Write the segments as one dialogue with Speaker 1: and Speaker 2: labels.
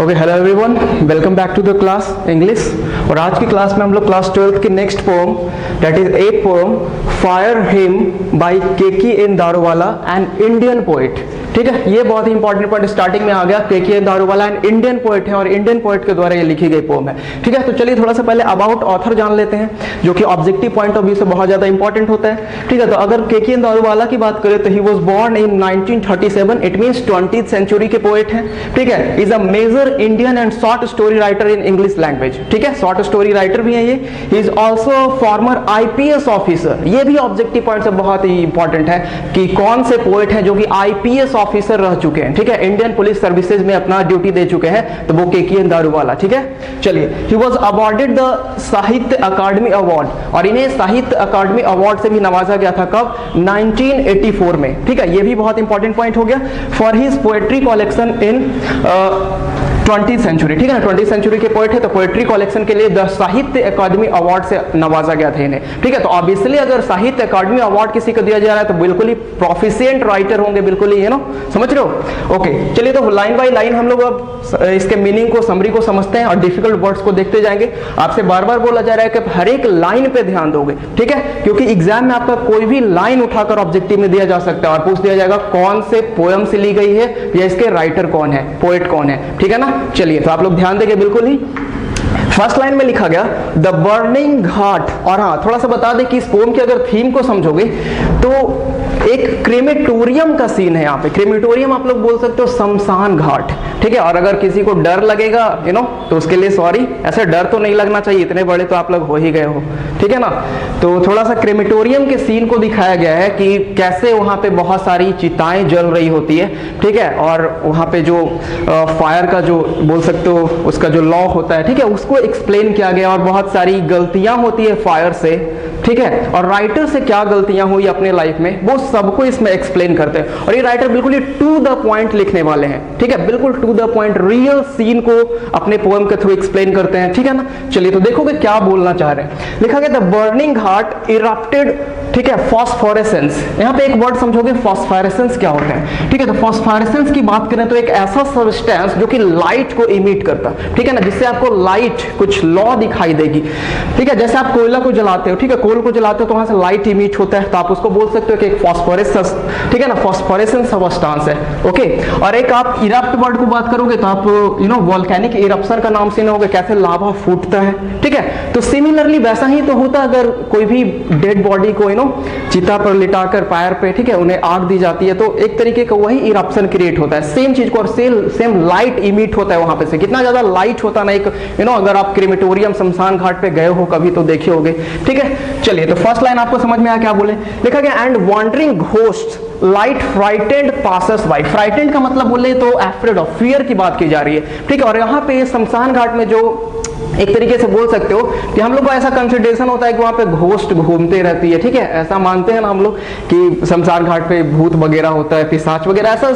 Speaker 1: Okay, hello everyone, welcome back to the class English. और आज की क्लास में हम लोग क्लास 12th की next poem, that is 8th poem, fire hymn by Keki N Daruwalla an Indian poet. ठीक है, ये बहुत ही इंपॉर्टेंट पॉइंट स्टार्टिंग में आ गया। Keki N Daruwalla an Indian poet है और इंडियन पोइट के द्वारा ये लिखी गई पोम है। ठीक है, तो चलिए थोड़ा सा पहले अबाउट ऑथर जान लेते हैं, जो कि ऑब्जेक्टिव पॉइंट ऑफ व्यू से बहुत ज्यादा इंपॉर्टेंट होता है। ठीक है, तो अगर केकी एन दारूवाला की बात करें तो he was born in 1937, it means 20th century के पोइट हैं। ठीक है, is a major Indian and short story writer in English language. ठीक है, शॉर्ट स्टोरी राइटर भी है ये। He is also former IPS officer. ये भी ऑब्जेक्टिव पॉइंट से बहुत ही इंपॉर्टेंट है कि कौन से पोइट हैं जो कि आईपीएस ऑफिसर रह चुके हैं। ठीक है, इंडियन पुलिस सर्विसेज में अपना ड्यूटी दे चुके हैं, तो वो केकी एन दारूवाला। ठीक है, चलिए, ही वाज अवॉर्डेड द साहित्य अकादमी अवार्ड, और इन्हें साहित्य अकादमी अवार्ड से भी नवाजा गया था। कब? 1984 में। ठीक है, ये भी बहुत इंपॉर्टेंट पॉइंट हो गया। For his poetry collection in 20th century. ठीक है ना, 20th सेंचुरी के पोएट है, तो पोएट्री कलेक्शन के लिए द साहित्य अकादमी अवार्ड से नवाजा गया था इन्हें। ठीक है, तो ऑब्वियसली अगर साहित्य अकादमी अवार्ड किसी को दिया जा रहा है तो बिल्कुल ही प्रोफिशिएंट राइटर होंगे, बिल्कुल ही, समझ रहे हो। ओके, चलिए, तो लाइन बाय लाइन हम लोग अब इसके मीनिंग को, समरी को समझते हैं और डिफिकल्ट वर्ड्स को देखते जाएंगे। आपसे बार बार बोला जा रहा है कि हर एक लाइन पे ध्यान दोगे। ठीक है, क्योंकि एग्जाम में आपका कोई भी लाइन उठाकर ऑब्जेक्टिव में दिया जा सकता है और पूछ दिया जाएगा कौन से पोएम से ली गई है या इसके राइटर कौन है, पोएट कौन है। ठीक है ना, चलिए, तो आप लोग ध्यान देंगे बिल्कुल ही। फर्स्ट लाइन में लिखा गया द बर्निंग घाट। और हाँ, थोड़ा सा बता दें कि इस पोम की अगर थीम को समझोगे तो एक क्रेमेटोरियम का सीन है यहाँ पे। क्रेमेटोरियम आप लोग बोल सकते हो शमशान घाट। ठीक है, और अगर किसी को डर लगेगा तो उसके लिए सॉरी, ऐसे डर तो नहीं लगना चाहिए, इतने बड़े तो आप लोग हो ही गए हो। ठीक है ना, तो थोड़ा सा क्रेमेटोरियम के सीन को दिखाया गया है कि कैसे वहाँ पे बहुत सारी चिताएं जल रही होती है। ठीक है, और वहाँ पे जो फायर का जो बोल सकते हो उसका जो लॉ होता है, ठीक है, उसको एक्सप्लेन किया गया और बहुत सारी गलतियां होती है फायर से। ठीक है, और राइटर से क्या गलतियां हुई अपने लाइफ में वो सबको इसमें एक्सप्लेन करते हैं। और ये राइटर बिल्कुल ही टू द पॉइंट लिखने वाले हैं। ठीक है, बिल्कुल to the point, real scene को अपने पोएम के थ्रू एक्सप्लेन करते हैं। ठीक है ना, चलिए, तो देखोगे क्या बोलना चाह रहे हैं। लिखा गया द बर्निंग हार्ट इरप्टेड। ठीक है, फॉस्फोरेसेंस, यहाँ पे एक वर्ड समझोगे, फॉस्फोरेसेंस क्या होता है। ठीक है, तो फॉस्फोरेसेंस की बात करें तो एक ऐसा सब्सटेंस जो कि लाइट को इमिट करता है। ठीक है ना, जिससे आपको लाइट कुछ लॉ दिखाई देगी। ठीक है, जैसे आप कोयला को जलाते हो, ठीक है, कोल को जलाते हो तो वहां से लाइट इमिट होता है, तो आप उसको बोल सकते हो कि एक फॉस्फोरेसेंस, ठीक है ना, फॉस्फोरेसेंस सब्सटेंस है। ओके, और एक आप इरप्ट वर्ड को बात करोगे तो आप वोल्केनिक इरप्शन का नाम सुने होगे, कैसे लावा फूटता है। ठीक है, तो सिमिलरली वैसा ही तो होता अगर कोई भी डेड बॉडी को चिता पर लिटाकर फायर पे, ठीक है, उन्हें आग दी जाती है, तो एक तरीके का वही इरप्शन क्रिएट होता है, सेम चीज को, और सेम लाइट इमिट होता है वहां पे से। कितना ज्यादा लाइट होता है ना, एक अगर आप क्रेमेटोरियम शमशान घाट पे गए हो कभी तो देखे होगे। ठीक है, चलिए, तो फर्स्ट लाइन आपको समझ में आया क्या बोले। लिखा गया and wandering ghost light frightened passers by. Frightened का मतलब बोले तो एफ्रेड ऑफ, फियर की बात की जा रही है। ठीक है, और यहाँ पे शमशान घाट में जो एक तरीके से बोल सकते हो कि हम लोग को ऐसा कंसिडरेशन होता है कि वहां पे घोस्ट घूमते रहती है। ठीक है, ऐसा मानते हैं ना हम लोग कि शमशान घाट पे भूत वगैरह होता है, पिशाच वगैरह, ऐसा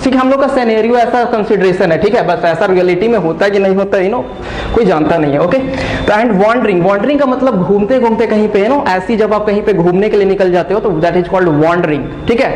Speaker 1: ठीक हम लोग का सिनेरियो, ऐसा कंसिडरेशन है। ठीक है, बस ऐसा रियलिटी में होता है कि नहीं होता है कोई जानता नहीं है। ओके, तो एंड वॉन्डरिंग, वॉन्डरिंग का मतलब घूमते घूमते कहीं पे ऐसी जब आप कहीं पे घूमने के लिए निकल जाते हो तो दैट इज कॉल्ड वॉन्डरिंग। ठीक है,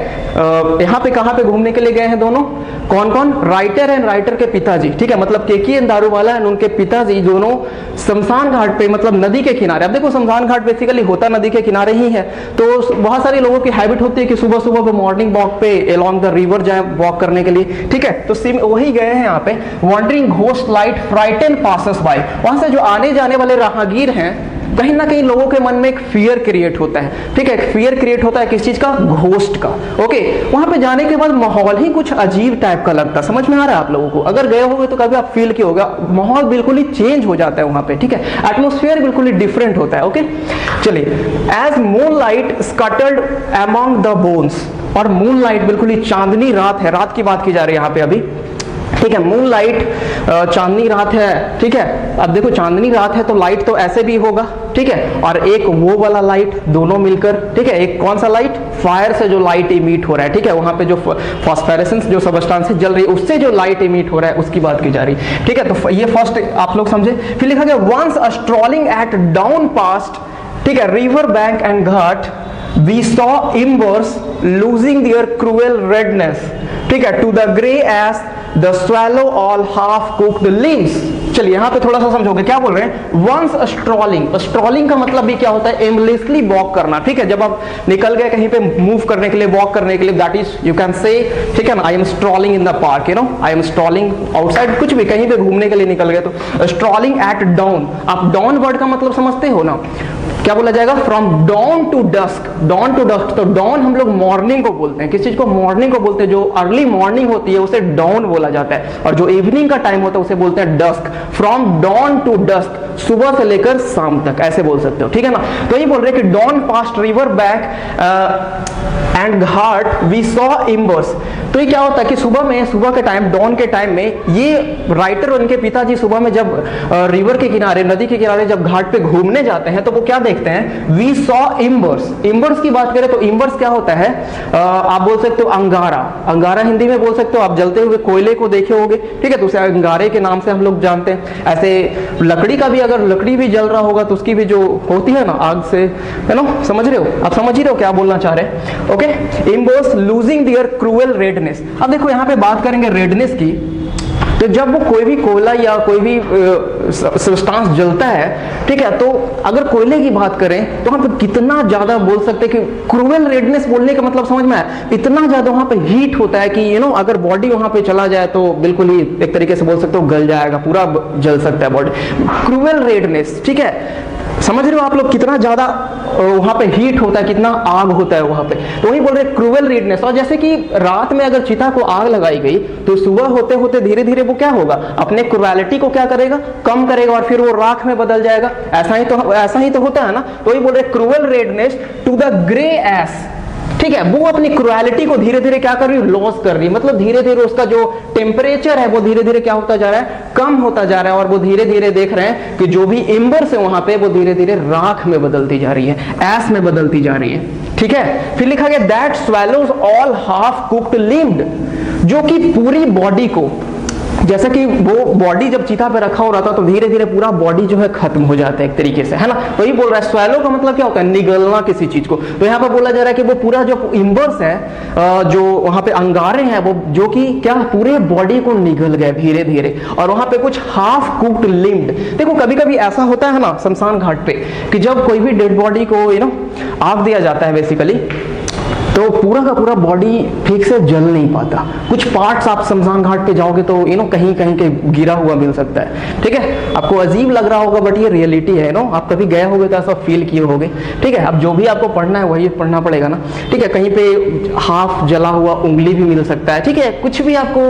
Speaker 1: यहाँ पे कहाँ पे घूमने के लिए गए हैं दोनों, कौन कौन? राइटर एंड राइटर के पिताजी। ठीक है, मतलब केकी एन दारूवाला एंड उनके पिताजी दोनों शमशान घाट पे, मतलब नदी के किनारे। अब देखो, शमशान घाट बेसिकली होता नदी के किनारे ही है, तो बहुत सारे लोगों की हैबिट होती है कि सुबह सुबह पे मॉर्निंग वॉक पे अलोंग द रिवर जाए वॉक करने के लिए। ठीक है, तो वही गए हैं यहाँ पे। Wandering ghost light frighten passers by, वहां से जो आने जाने वाले राहगीर हैं, कहीं ना कहीं लोगों के मन में एक फियर क्रिएट होता है। ठीक है, फियर क्रिएट होता है किस चीज का? घोस्ट का। ओके, वहां पे जाने के बाद माहौल ही कुछ अजीब टाइप का लगता है। समझ में आ रहा है आप लोगों को? अगर गए होगे तो कभी आप फील किया होगा, माहौल बिल्कुल ही चेंज हो जाता है वहां पे। ठीक है, एटमोस्फेयर बिल्कुल ही डिफरेंट होता है। ओके, चलिए, as moonlight scattered among the bones, और मून लाइट बिल्कुल ही चांदनी रात है, रात की बात की जा रही है यहाँ पे अभी। ठीक है, मून लाइट, चांदनी रात है। ठीक है, अब देखो, चांदनी रात है तो लाइट तो ऐसे भी होगा। ठीक है, और एक वो वाला लाइट, दोनों मिलकर। ठीक है, एक कौन सा लाइट? फायर से जो लाइट इमिट हो रहा है। ठीक है, वहां पे जो फॉस्फोरेसेंस जो सब्सटेंस जल रही है, उससे जो लाइट इमिट हो रहा है उसकी बात की जा रही है। ठीक है, तो ये फर्स्ट आप लोग समझे। फिर लिखा गया once a strolling at dawn past, ठीक है, river bank and ghat, we saw embers losing their cruel redness, ठीक है, to the grey as the swallow all half cooked limbs. चलिए यहाँ पे थोड़ा सा समझोगे, क्या बोल रहे हैं, वंस स्ट्रॉलिंग। स्ट्रॉलिंग का मतलब भी क्या होता है, एमलेसली वॉक करना, ठीक है। जब आप निकल गए कहीं पे मूव करने के लिए, वॉक करने के लिए, that is you can say, ठीक है ना, I am strolling in the park, you know, I am strolling outside, कुछ भी कहीं पे घूमने के लिए निकल गए तो स्ट्रॉलिंग एट डाउन। आप डाउन वर्ड का मतलब समझते हो ना, क्या बोला जाएगा, from dawn to dusk. Dawn to dusk, तो डॉन हम लोग मॉर्निंग को बोलते हैं, किस चीज को, मॉर्निंग को बोलते हैं, जो अर्ली मॉर्निंग होती है उसे डॉन बोला जाता है, और जो इवनिंग का टाइम होता है उसे बोलते हैं dusk. From dawn to dusk, सुबह से लेकर शाम तक, ऐसे बोल सकते हो, ठीक है ना। तो ये बोल रहे हैं कि dawn past river bank and ghat we saw embers. तो ये क्या होता है कि सुबह में, सुबह के टाइम, डॉन के टाइम में, ये राइटर और उनके पिताजी सुबह में जब रिवर के किनारे, नदी के किनारे जब घाट पे घूमने जाते हैं तो वो क्या देखते हैं, वी सॉ इम्बर्स। इम्बर्स की बात करें तो इम्बर्स क्या होता है, आप बोल सकते हो अंगारा। अंगारा हिंदी में बोल सकते हो, आप जलते हुए कोयले को देखे होगे, ठीक है, तो उसे अंगारे के नाम से हम लोग जानते हैं। ऐसे लकड़ी का भी, अगर लकड़ी भी जल रहा होगा तो उसकी भी जो होती है ना आग से, है ना, समझ रहे हो, आप समझ ही रहे हो क्या बोलना चाह रहे हैं, okay. Embers losing their cruel redness. अब देखो यहाँ पे बात करेंगे रेडनेस की, तो जब वो कोई भी कोयला या कोई भी सब्सटेंस जलता है, ठीक है, तो अगर कोयले की बात करें तो वहां पे कितना ज्यादा बोल सकते हैं कि क्रूएल रेडनेस बोलने का मतलब समझ में आया, इतना ज्यादा वहां पे हीट होता है कि यू नो, अगर बॉडी वहां पे चला जाए तो बिल्कुल ही एक तरीके से बोल सकते हो गल जाएगा, पूरा जल सकता है बॉडी। क्रूएल रेडनेस, ठीक है, समझ रहे हो आप लोग कितना ज्यादा वहां पे हीट होता है, कितना आग होता है वहां पे, तो वही बोल रहे क्रूएल रेडनेस। और जैसे कि रात में अगर चिता को आग लगाई गई तो सुबह होते होते धीरे धीरे वो क्या होगा, अपने क्रूएलिटी को क्या करेगा, कम करेगा, और फिर वो राख में बदल जाएगा। ऐसा ही तो होता है ना। तो वही बोल रहे cruel redness to the grey S, ठीक है, वो अपनी क्रूएलिटी को धीरे धीरे क्या कर रही है, लॉस कर रही है, मतलब धीरे धीरे उसका जो टेम्परेचर है वो धीरे धीरे क्या होता जा रहा है, कम होता जा रहा है, और वो धीरे धीरे देख रहे हैं कि जो भी इम्बर्स है वहां पे वो धीरे धीरे राख में बदलती जा रही है, ऐश में बदलती जा रही है, ठीक है। फिर लिखा गया that swallows all half cooked limbed, जो कि पूरी बॉडी को, जैसे कि वो बॉडी जब चिता पे रखा हो रहा था तो धीरे धीरे पूरा बॉडी जो है खत्म हो जाता है एक तरीके से, है ना। तो ये बोल रहा है स्वैलो का मतलब क्या होता है, निगलना किसी चीज को। तो यहाँ पे बोला जा रहा है कि वो पूरा जो इम्बर्स है, जो वहां पे अंगारे हैं, वो जो कि क्या पूरे बॉडी को निगल गए धीरे धीरे, और वहां पे कुछ हाफ कुक्ड लिम्ड। देखो कभी कभी ऐसा होता है ना शमशान घाट पे कि जब कोई भी डेड बॉडी को यू नो आग दिया जाता है बेसिकली, तो पूरा का पूरा बॉडी ठीक से जल नहीं पाता। कुछ पार्ट्स आप शमशान घाट पे जाओगे तो यू नो कहीं कहीं के गिरा हुआ मिल सकता है, ठीक है। आपको अजीब लग रहा होगा बट ये रियलिटी है, नो, आप कभी गए होगे तो ऐसा फील किए होगे, ठीक है। अब जो भी आपको पढ़ना है वही पढ़ना पड़ेगा ना, ठीक है। कहीं पे हाफ जला हुआ उंगली भी मिल सकता है, ठीक है, कुछ भी आपको,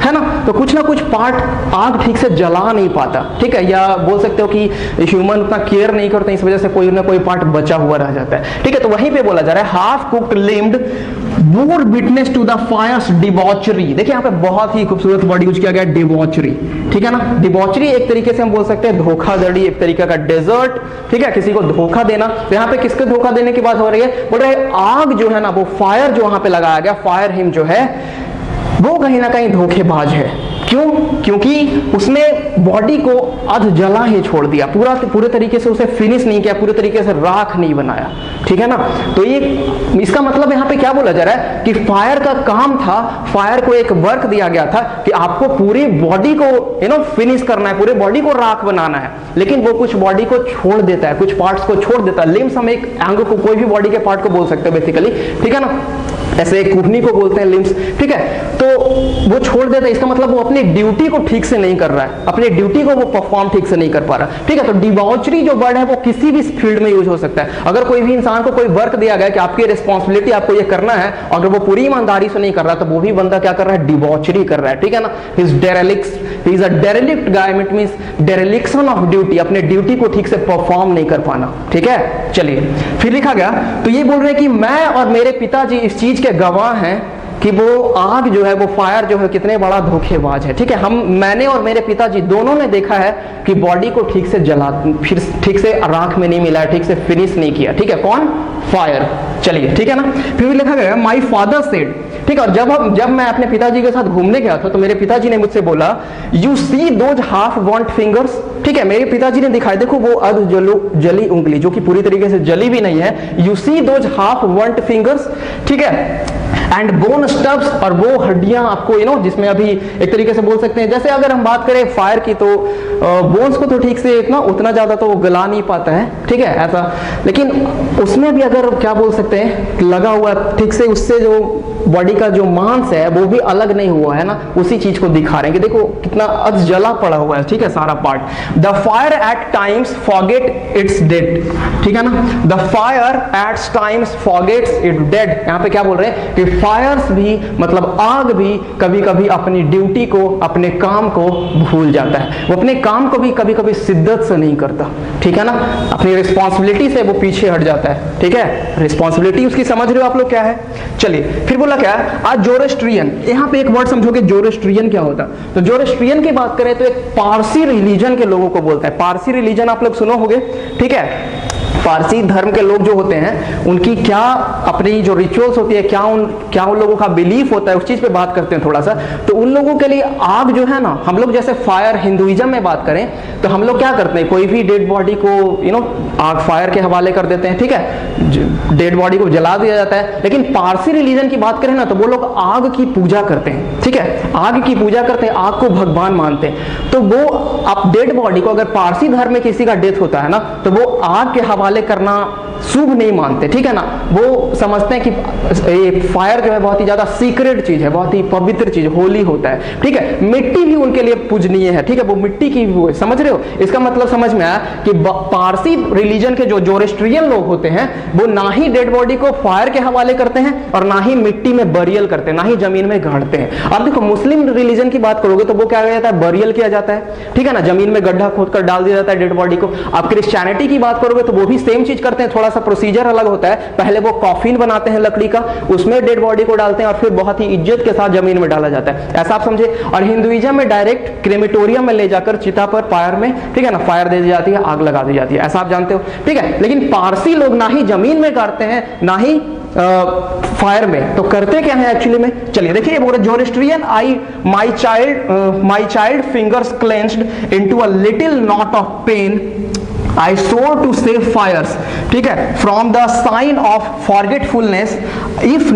Speaker 1: है ना। तो कुछ ना कुछ पार्ट आग ठीक से जला नहीं पाता, ठीक है, या बोल सकते हो कि ह्यूमन उतना केयर नहीं करते, इस वजह से कोई ना कोई पार्ट बचा हुआ रह जाता है, ठीक है। तो वहीं पे बोला जा रहा है half cooked limbed bore witness to the fire's debauchery। देखिए यहाँ पे बहुत ही खूबसूरत वर्ड यूज किया गया, डिबॉचरी, ठीक है ना। डिबॉचरी एक तरीके से हम बोल सकते हैं धोखाधड़ी, एक तरीके का डेजर्ट, ठीक है, किसी को धोखा देना। तो यहाँ पे किसके धोखा देने की बात हो रही है, बोल रहे आग जो है ना, वो फायर जो वहां पे लगाया गया, फायर हिम जो है वो कहीं ना कहीं धोखेबाज है। क्यों? क्योंकि उसने बॉडी को अध जला ही छोड़ दिया, पूरे तरीके से उसे फिनिश नहीं किया, पूरे तरीके से राख नहीं बनाया, ठीक है ना। तो ये इसका मतलब यहाँ पे क्या बोला जा रहा है कि फायर का काम था, फायर को एक वर्क दिया गया था कि आपको पूरी बॉडी को यू नो फिनिश करना है, पूरे बॉडी को राख बनाना है, लेकिन वो कुछ बॉडी को छोड़ देता है, कुछ पार्ट्स को छोड़ देता है। लिम्स हम एक अंग को, कोई भी बॉडी के पार्ट को बोल सकते हैं बेसिकली, ठीक है ना। ऐसे कुहनी को बोलते हैं लिम्स, ठीक है। तो वो छोड़ देता है, इसका मतलब वो अपनी ड्यूटी को ठीक से नहीं कर रहा है, अपनी ड्यूटी को वो परफॉर्म ठीक से नहीं कर पा रहा, ठीक है। तो डिबॉचरी जो वर्ड है वो किसी भी फील्ड में यूज हो सकता है। अगर कोई भी इंसान को कोई वर्क दिया गया कि आपकी रिस्पॉन्सिबिलिटी, आपको ये करना है, अगर वो पूरी ईमानदारी से नहीं कर रहा तो वो भी बंदा क्या कर रहा है, डिबॉचरी कर रहा है, ठीक है ना। He is a derelict guy, it means dereliction of duty, अपने ड्यूटी को ठीक से परफॉर्म नहीं कर पाना, ठीक है। चलिए फिर लिखा गया, तो ये बोल रहे हैं कि मैं और मेरे पिताजी इस चीज के गवाह हैं कि वो आग जो है, वो फायर जो है कितने बड़ा धोखेबाज है, ठीक है। मैंने और मेरे पिताजी दोनों ने देखा है कि बॉडी को ठीक से जला, फिर ठीक से राख में नहीं मिला है, ठीक से फिनिश नहीं किया, ठीक है। कौन? फायर। चलिए ठीक है ना। फिर भी लिखा गया माई फादर सेड, ठीक है। और जब मैं अपने पिताजी के साथ घूमने गया था तो मेरे पिताजी ने मुझसे बोला you see those half burnt fingers, ठीक है। मेरे पिताजी ने दिखाई, देखो वो अर्ध जली उंगली जो कि पूरी तरीके से जली भी नहीं है, you see those half burnt fingers, ठीक है। एंड बोन स्टब्स, और वो हड्डियां आपको जिसमें अभी एक तरीके से बोल सकते हैं, जैसे अगर हम बात करें फायर की तो बोन्स को तो ठीक से उतना ज्यादा तो गला नहीं पाता है, ठीक है ऐसा, लेकिन उसमें भी अगर क्या बोल सकते हैं लगा हुआ ठीक से, उससे जो बॉडी का जो मांस है वो भी अलग नहीं हुआ है ना, उसी चीज को दिखा रहे हैं कि देखो कितना अर्ध जला पड़ा हुआ है, ठीक है सारा part. The fire eight times forget it's dead, ठीक है ना। The fire eight times forgets it's dead, यहाँ पे क्या बोल रहे हैं कि फायर्स भी मतलब आग भी कभी कभी अपनी ड्यूटी को, अपने काम को भूल जाता है, वो अपने काम को भी कभी कभी शिद्दत से नहीं करता, ठीक है ना, अपनी रिस्पॉन्सिबिलिटी से वो पीछे हट जाता है, ठीक है। रिस्पॉन्सिबिलिटी उसकी समझ रहे हो आप लोग क्या है। चलिए फिर बोला क्या आज जोरोस्ट्रियन, यहाँ पे एक वर्ड समझोगे जोरोस्ट्रियन क्या होता है। तो जोरोस्ट्रियन की बात करें तो एक पारसी रिलीजन के लोगों को बोलता है। पारसी रिलीजन आप लोग सुनो होगे, ठीक है। पारसी धर्म के लोग जो होते हैं उनकी क्या अपनी जो रिचुअल्स होती है, क्या उन लोगों का बिलीफ होता है, उस चीज पे बात करते हैं थोड़ा सा। तो उन लोगों के लिए आग जो है ना, हम लोग जैसे फायर हिंदुइज्म में बात करें तो हम लोग क्या करते हैं, कोई भी डेड बॉडी को आग फायर के हवाले कर देते हैं, ठीक है, डेड बॉडी को जला दिया जाता है। लेकिन पारसी रिलीजन की बात करें ना तो वो लोग आग की पूजा करते हैं, ठीक है, आग की पूजा करते हैं, आग को भगवान मानते हैं। तो वो आप डेड बॉडी को, अगर पारसी धर्म में किसी का डेथ होता है ना तो वो आग के हवाले करना शुभ नहीं मानते, ठीक है ना। वो समझते हैं कि फायर जो है बहुत ही ज्यादा सीक्रेट चीज है, बहुत ही पवित्र चीज, होली होता है, ठीक है। मिट्टी भी उनके लिए पूजनीय है, ठीक है, वो मिट्टी की भी है, समझ रहे हो। इसका मतलब समझ में आया कि पारसी रिलीजन के जो जोरोस्ट्रियन लोग होते हैं वो ना ही डेड बॉडी को फायर के हवाले करते हैं और ना ही मिट्टी में बरियल करते हैं, ना ही जमीन में गाड़ते हैं। अब देखो मुस्लिम रिलीजन की बात करोगे तो वो क्या किया जाता है, बरियल किया जाता है, ठीक है ना, जमीन में गड्ढा खोदकर डाल दिया जाता है डेड बॉडी को। अब क्रिश्चियनिटी की बात करोगे तो वो भी सेम चीज करते हैं, थोड़ा सा प्रोसीजर अलग होता है। पहले वो कॉफिन बनाते हैं लकड़ी का, उसमें डेड बॉडी को डालते हैं और फिर बहुत ही इज्जत के साथ जमीन में डाला जाता है, ऐसा आप समझे। और हिंदुइज्म में डायरेक्ट क्रेमेटोरियम में ले जाकर चिता पर फायर में, ठीक है ना, फायर दे दी जाती है, आग लगा दी जाती है, ऐसा आप जानते हो, ठीक है। लेकिन पारसी लोग ना ही जमीन में गाड़ते हैं ना ही फायर में, तो करते क्या है एक्चुअली में। चलिए देखिए बोल रहे Zoroastrian I my child fingers cleansed into a little knot of pain I swore to save fires, ठीक है, from the sign of forgetfulness, if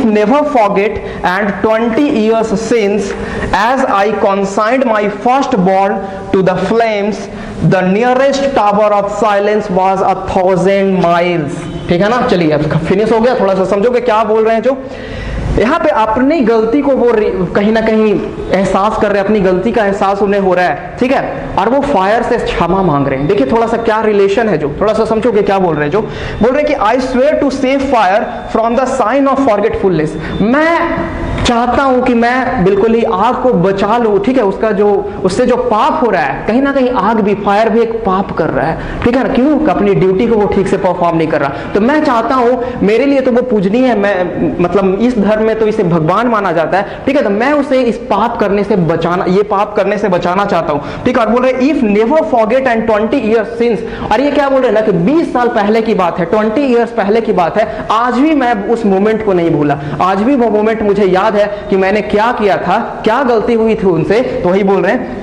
Speaker 1: never forget, and 20 years since, as I consigned my firstborn to the flames, the nearest tower of silence was 1,000 miles, ठीक है ना। चलिए अब finish हो गया, थोड़ा सा समझोगे क्या बोल रहे हैं। जो यहाँ पे अपनी गलती को वो कहीं ना कहीं एहसास कर रहे हैं, अपनी गलती का एहसास उन्हें हो रहा है, ठीक है, और वो फायर से क्षमा मांग रहे हैं। देखिए थोड़ा सा क्या रिलेशन है, जो थोड़ा सा समझोगे क्या बोल रहे हैं। जो बोल रहे हैं कि I swear to save fire from the sign of forgetfulness, मैं चाहता हूं कि मैं बिल्कुल ही आग को बचा लूं, ठीक है, उसका जो उससे जो पाप हो रहा है, कहीं ना कहीं आग भी, फायर भी एक पाप कर रहा है, ठीक है ना, क्यों, अपनी ड्यूटी को वो ठीक से परफॉर्म नहीं कर रहा। तो मैं चाहता हूं, मेरे लिए तो वो पूजनीय है, मैं मतलब इस धर्म में तो इसे भगवान माना जाता है, ठीक है, तो मैं उसे इस पाप करने से बचाना, ये पाप करने से बचाना चाहता हूं, ठीक है। और बोल रहे if never forget and 20 years since, और ये क्या बोल रहे हैं ना कि 20 साल पहले की बात है, 20 years पहले की बात है, आज भी मैं उस मोमेंट को नहीं भूला, आज भी वो मोमेंट मुझे याद है कि मैंने क्या किया था, क्या गलती हुई थी उनसे। तो वही बोल रहे हैं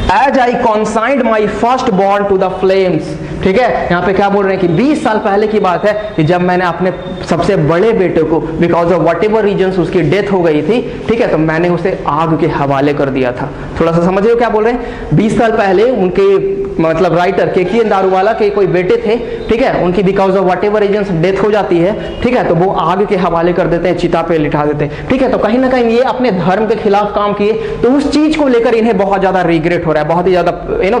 Speaker 1: As I consigned my firstborn to the flames, ठीक है, यहाँ पे क्या बोल रहे हैं कि 20 साल पहले की बात है कि जब मैंने अपने सबसे बड़े बेटे को because of whatever reason उसकी डेथ हो गई थी, ठीक है, तो मैंने उसे आग के हवाले कर दिया था। थोड़ा सा समझ रहे हो क्या बोल रहे हैं। 20 साल पहले उनके मतलब राइटर के दारूवाला के कोई बेटे थे, ठीक है, उनकी because of whatever reason death हो जाती है, ठीक है, तो वो आग के हवाले कर देते हैं, चिता पे लिटा देते हैं, ठीक है। तो कहीं ना कहीं ये अपने धर्म के खिलाफ काम किए, तो उस चीज को लेकर इन्हें बहुत ज्यादा रिग्रेट हो रहा है, बहुत ही ज्यादा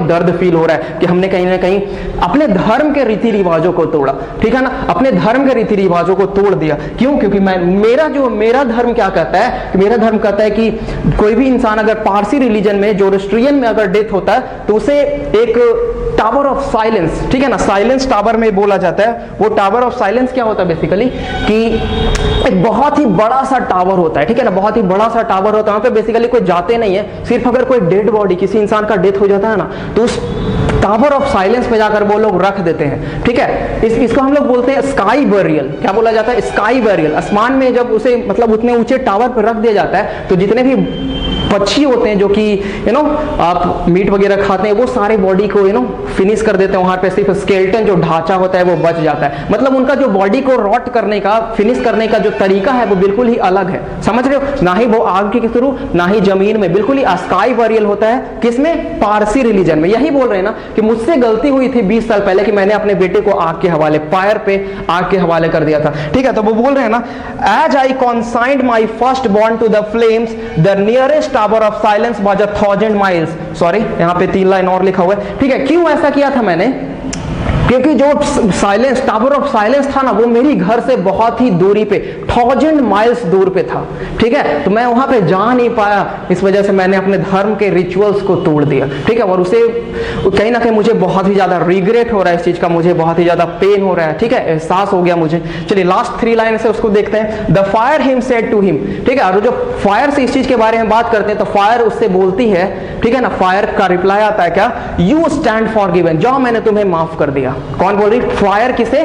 Speaker 1: दर्द फील हो रहा है कि हमने कहीं ना कहीं अपने धर्म के रीति रिवाजों को तोड़ा, ठीक है ना, अपने धर्म के रीति रिवाजों को तोड़ दिया। क्यों, क्योंकि मेरा धर्म क्या कहता है, मेरा धर्म कहता है कि कोई भी इंसान अगर पारसी रिलीजन में, जोरोस्ट्रियन में अगर डेथ होता है तो उसे एक टावर ऑफ साइलेंस, ठीक है ना, साइलेंस टावर में बोला जाता है। वो टावर ऑफ साइलेंस क्या होता है बेसिकली कि एक बहुत ही बड़ा सा टावर होता है, ठीक है ना, बहुत ही बड़ा सा टावर होता है, वहां पे बेसिकली कोई जाते नहीं है, सिर्फ अगर कोई डेड बॉडी, किसी इंसान का डेथ हो जाता है ना, तो उस टावर ऑफ साइलेंस पे जाकर वो लोग रख देते हैं, ठीक है। इसको हम लोग बोलते हैं स्काई बैरियल। क्या बोला जाता है? Sky burial. आसमान में जब उसे मतलब उतने ऊंचे टावर पर रख दिया जाता है तो जितने भी पक्षी होते हैं जो कि आप मीट वगैरह खाते हैं, वो सारे बॉडी को फिनिश कर देते हैं। वहां पे सिर्फ स्केलेटन जो ढांचा होता है वो बच जाता है। मतलब उनका जो बॉडी को रॉट करने का, फिनिश करने का जो तरीका है वो बिल्कुल ही अलग है, समझ रहे हो? ना ही वो आग के थ्रू, ना ही जमीन में, बिल्कुल ही स्काई बैरियल होता है। किसमें? पारसी रिलीजन में। यही बोल रहे हैं ना कि मुझसे गलती हुई थी 20 साल पहले कि मैंने अपने बेटे को आग के हवाले, फायर पे आग के हवाले कर दिया था, ठीक है। तो वो बोल रहे हैं ना, as I consigned my first born to the flames the nearest tower of silence was 1000 miles. Sorry, यहाँ पे 3 लाइन और लिखा हुआ है, ठीक है। क्यों ऐसा किया था मैंने? क्योंकि जो साइलेंस, टावर ऑफ साइलेंस था ना, वो मेरी घर से बहुत ही दूरी पे, 1000 माइल्स दूर पे था, ठीक है। तो मैं वहां पे जा नहीं पाया, इस वजह से मैंने अपने धर्म के रिचुअल्स को तोड़ दिया, ठीक है। और उसे कहीं ना कहीं मुझे बहुत ही ज्यादा रिग्रेट हो रहा है इस चीज का, मुझे बहुत ही ज्यादा पेन हो रहा है, ठीक है, एहसास हो गया मुझे। चलिए लास्ट 3 लाइन से उसको देखते हैं। The fire hymn said to him, ठीक है। और जो फायर से इस चीज के बारे में बात करते हैं तो फायर उससे बोलती है, ठीक है ना। फायर का रिप्लाई आता है क्या? यू स्टैंड फॉर गिवन, जाओ मैंने तुम्हें माफ कर दिया। कौन बोल रही? फायर किसे?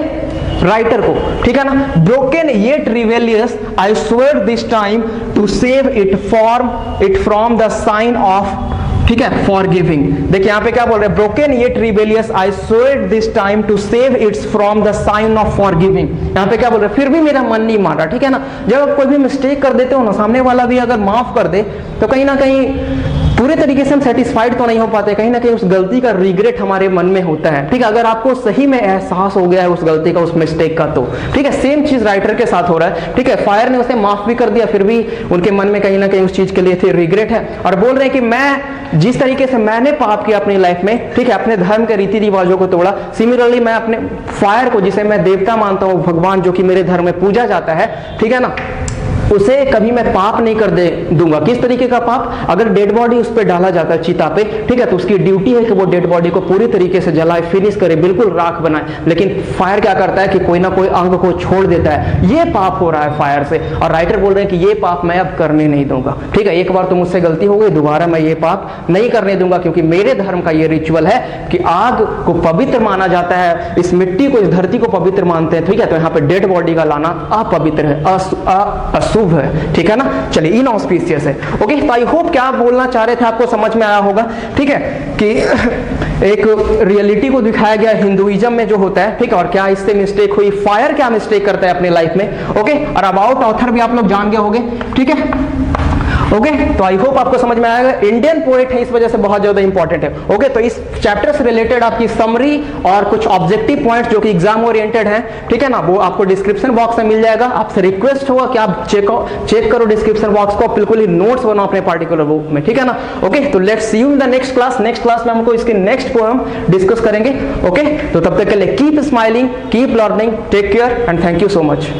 Speaker 1: राइटर को, ठीक है ना। Broken yet rebellious I swear this time to save it from the sign of, ठीक है, फॉरगिविंग। देखिए यहाँ पे क्या बोल रहे हैं? Broken yet rebellious I swear this time to save its from the sign of forgiving. यहाँ पे क्या बोल रहे हैं? फिर भी मेरा मन नहीं मान रहा, ठीक है ना। जब आप कोई भी मिस्टेक कर देते हो ना, सामने वाला भी अगर माफ कर दे तो कहीं ना कहीं पूरे तरीके से हम सेटिस्फाइड तो नहीं हो पाते, कहीं ना कहीं उस गलती का रिग्रेट हमारे मन में होता है, ठीक है। अगर आपको सही में एहसास हो गया है उस गलती का, उस मिस्टेक का, तो ठीक है। सेम चीज राइटर के साथ हो रहा है, ठीक है। फायर ने उसे माफ भी कर दिया, फिर भी उनके मन में कहीं ना कहीं उस चीज के लिए थे रिग्रेट है, और बोल रहे हैं कि मैं जिस तरीके से मैंने पाप किया अपनी लाइफ में, ठीक है, अपने धर्म के रीति रिवाजों को तोड़ा, सिमिलरली मैं अपने फायर को, जिसे मैं देवता मानता हूँ, भगवान जो कि मेरे धर्म में पूजा जाता है, ठीक है ना, उसे कभी मैं पाप नहीं कर दे दूंगा। किस तरीके का पाप? अगर डेड बॉडी उस पर डाला जाता है चिता पे, ठीक है, तो उसकी ड्यूटी है कि वो डेड बॉडी को पूरी तरीके से जलाए, फिनिश करे, बिल्कुल राख बनाए। लेकिन फायर क्या करता है कि कोई ना कोई अंग को छोड़ देता है। ये पाप हो रहा है फायर से, और राइटर बोल रहे हैं कि ये पाप मैं अब करने नहीं दूंगा, ठीक है। एक बार तो मुझसे गलती हो गई, दोबारा मैं ये पाप नहीं करने दूंगा, क्योंकि मेरे धर्म का ये रिचुअल है कि आग को पवित्र माना जाता है, इस मिट्टी को, इस धरती को पवित्र मानते हैं, ठीक है। तो यहाँ पे डेड बॉडी का लाना अपवित्र है, अशुभ है, ठीक है ना। चलिए इनऑस्पिशियस है, ओके। तो आई होप क्या बोलना चाह रहे थे आपको समझ में आया होगा, ठीक है, कि एक रियलिटी को दिखाया गया हिंदुइज्म में जो होता है, ठीक है, और क्या इससे मिस्टेक हुई, फायर क्या मिस्टेक करता है अपने लाइफ में, ओके। और अबाउट ऑथर भी आप लोग जान गए होंगे, ठीक है, ओके। तो आई होप आपको समझ में आएगा। इंडियन पोएट है, इस वजह से बहुत ज्यादा इंपॉर्टेंट है, ओके। तो इस चैप्टर से रिलेटेड आपकी समरी और कुछ ऑब्जेक्टिव पॉइंट्स जो कि एग्जाम ओरिएंटेड है, ठीक है ना, वो आपको डिस्क्रिप्शन बॉक्स में मिल जाएगा। आपसे रिक्वेस्ट होगा कि आप चेक करो डिस्क्रिप्शन बॉक्स को, बिल्कुल ही नोट्स बनाओ अपने पार्टिकुलर बुक में, ठीक है ना, ओके। तो let's see you in the next class. Next class में हमको इसके नेक्स्ट पोएम डिस्कस करेंगे, ओके। तो तब तक के लिए keep smiling, keep learning, take care and thank you so much.